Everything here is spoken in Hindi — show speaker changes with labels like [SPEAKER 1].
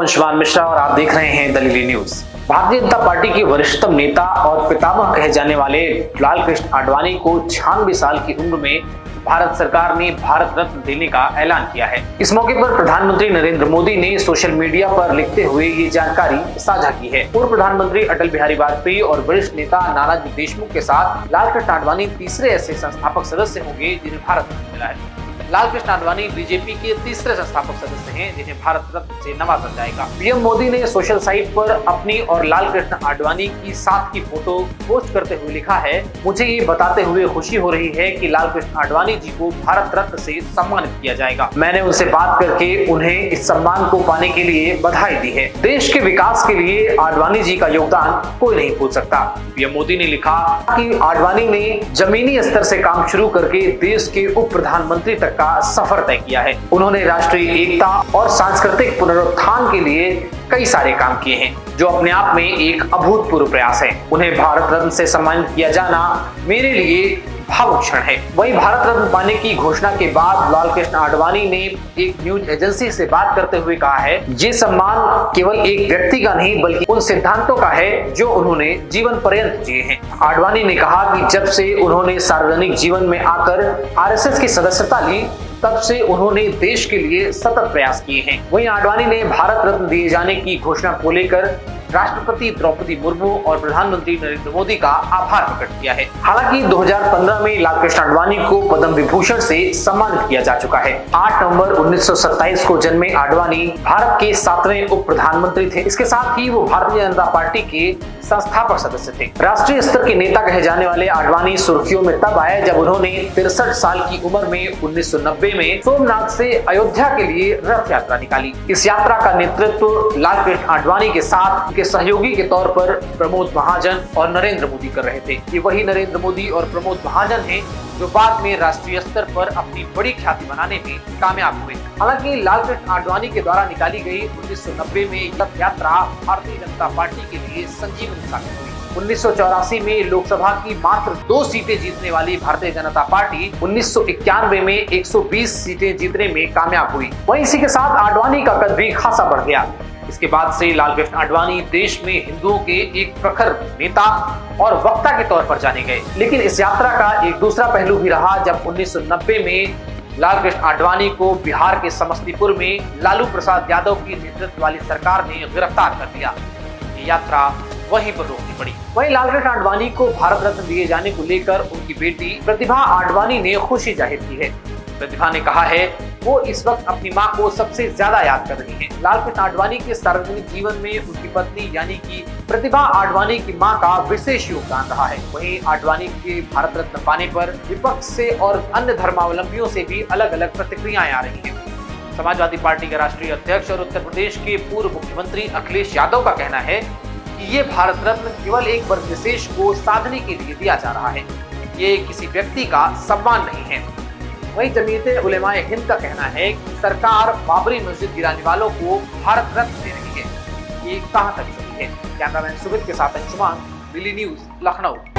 [SPEAKER 1] अंशुमान मिश्रा और आप देख रहे हैं दलीली न्यूज। भारतीय जनता पार्टी के वरिष्ठतम नेता और पितामह कहे जाने वाले लालकृष्ण आडवाणी को 96 साल की उम्र में भारत सरकार ने भारत रत्न देने का ऐलान किया है। इस मौके पर प्रधानमंत्री नरेंद्र मोदी ने सोशल मीडिया पर लिखते हुए ये जानकारी साझा की है। पूर्व प्रधानमंत्री अटल बिहारी वाजपेयी और वरिष्ठ नेता नानाजी देशमुख के साथ लालकृष्ण आडवाणी तीसरे ऐसे संस्थापक सदस्य होंगे जिन्हें भारत रत्न मिला है। लालकृष्ण आडवाणी बीजेपी के तीसरे संस्थापक सदस्य हैं जिन्हें भारत रत्न से नवाजा जाएगा। पीएम मोदी ने सोशल साइट पर अपनी और लालकृष्ण आडवाणी की साथ की फोटो पोस्ट करते हुए लिखा है, मुझे ये बताते हुए खुशी हो रही है कि लालकृष्ण आडवाणी जी को भारत रत्न से सम्मानित किया जाएगा। मैंने उनसे बात करके उन्हें इस सम्मान को पाने के लिए बधाई दी है। देश के विकास के लिए आडवाणी जी का योगदान कोई नहीं भूल सकता। पीएम मोदी ने लिखा कि आडवाणी ने जमीनी स्तर से काम शुरू करके देश के उप प्रधानमंत्री तक का सफर तय किया है। उन्होंने राष्ट्रीय एकता और सांस्कृतिक पुनरुत्थान के लिए कई सारे काम किए हैं जो अपने आप में एक अभूतपूर्व प्रयास है। उन्हें भारत रत्न से सम्मानित किया जाना मेरे लिए भावुक क्षण है। वहीं भारत रत्न पाने की घोषणा के बाद लालकृष्ण आडवाणी ने एक न्यूज एजेंसी से बात करते हुए कहा है, ये सम्मान केवल एक व्यक्ति का नहीं बल्कि उन सिद्धांतों का है जो उन्होंने जीवन पर्यंत जिए हैं। आडवाणी ने कहा कि जब से उन्होंने सार्वजनिक जीवन में आकर आरएसएस की सदस्यता ली तब से उन्होंने देश के लिए सतत प्रयास किए हैं। वहीं आडवाणी ने भारत रत्न दिए जाने की घोषणा को लेकर राष्ट्रपति द्रौपदी मुर्मू और प्रधानमंत्री नरेंद्र मोदी का आभार प्रकट किया है। हालांकि 2015 में लालकृष्ण आडवाणी को पद्म विभूषण से सम्मानित किया जा चुका है। 8 नवंबर 1927 को जन्मे आडवाणी भारत के 7वें उप प्रधानमंत्री थे। इसके साथ ही वो भारतीय जनता पार्टी के संस्थापक सदस्य थे। राष्ट्रीय स्तर के नेता कहे जाने वाले आडवाणी सुर्खियों में तब आए जब उन्होंने 63 साल की उम्र में 1990 में सोमनाथ से अयोध्या के लिए रथ यात्रा निकाली। इस यात्रा का नेतृत्व लालकृष्ण आडवाणी के साथ उनके सहयोगी के तौर पर प्रमोद महाजन और नरेंद्र मोदी कर रहे थे। ये वही नरेंद्र मोदी और प्रमोद महाजन हैं जो बाद में राष्ट्रीय स्तर पर अपनी बड़ी ख्याति बनाने में कामयाब हुए। हालांकि लालकृष्ण आडवाणी के द्वारा निकाली गई 1990 में रथ यात्रा भारतीय जनता पार्टी के लिए संजीवनी साबित हुई। 1984 में लोकसभा की मात्र 2 सीटें जीतने वाली भारतीय जनता पार्टी 1991 में 120 सीटें जीतने में कामयाब हुई। वहीं इसी के साथ आडवाणी का कद भी खासा बढ़ गया। इसके बाद से लालकृष्ण आडवाणी देश में हिंदुओं के एक प्रखर नेता और वक्ता के तौर पर जाने गए। लेकिन इस यात्रा का एक दूसरा पहलू भी रहा जब 1990 में लालकृष्ण आडवाणी को बिहार के समस्तीपुर में लालू प्रसाद यादव की नेतृत्व वाली सरकार ने गिरफ्तार कर दिया। ये यात्रा वहीं पर रोकनी पड़ी। वहीं लालकृष्ण आडवाणी को भारत रत्न दिए जाने को लेकर उनकी बेटी प्रतिभा आडवाणी ने खुशी जाहिर की है। प्रतिभा ने कहा है वो इस वक्त अपनी मां को सबसे ज्यादा याद कर रही हैं। लालकृष्ण आडवाणी के सार्वजनिक जीवन में उनकी पत्नी यानी कि प्रतिभा आडवाणी की मां का विशेष योगदान रहा है। वहीं आडवाणी के भारत रत्न पाने पर विपक्ष से और अन्य धर्मावलंबियों से भी अलग अलग प्रतिक्रियाएं आ रही हैं। समाजवादी पार्टी के राष्ट्रीय अध्यक्ष और उत्तर प्रदेश के पूर्व मुख्यमंत्री अखिलेश यादव का कहना है कि ये भारत रत्न केवल एक वर्ग विशेष को साधने के लिए दिया जा रहा है, ये किसी व्यक्ति का सम्मान नहीं है। वहीं जमीयत उलेमाए हिंद का कहना है कि सरकार बाबरी मस्जिद गिराने वालों को भारत रत्न दे रही है। ये कहां तक सही है? कैमरामैन सुमित के साथ अंशुमान, दलीली न्यूज, लखनऊ।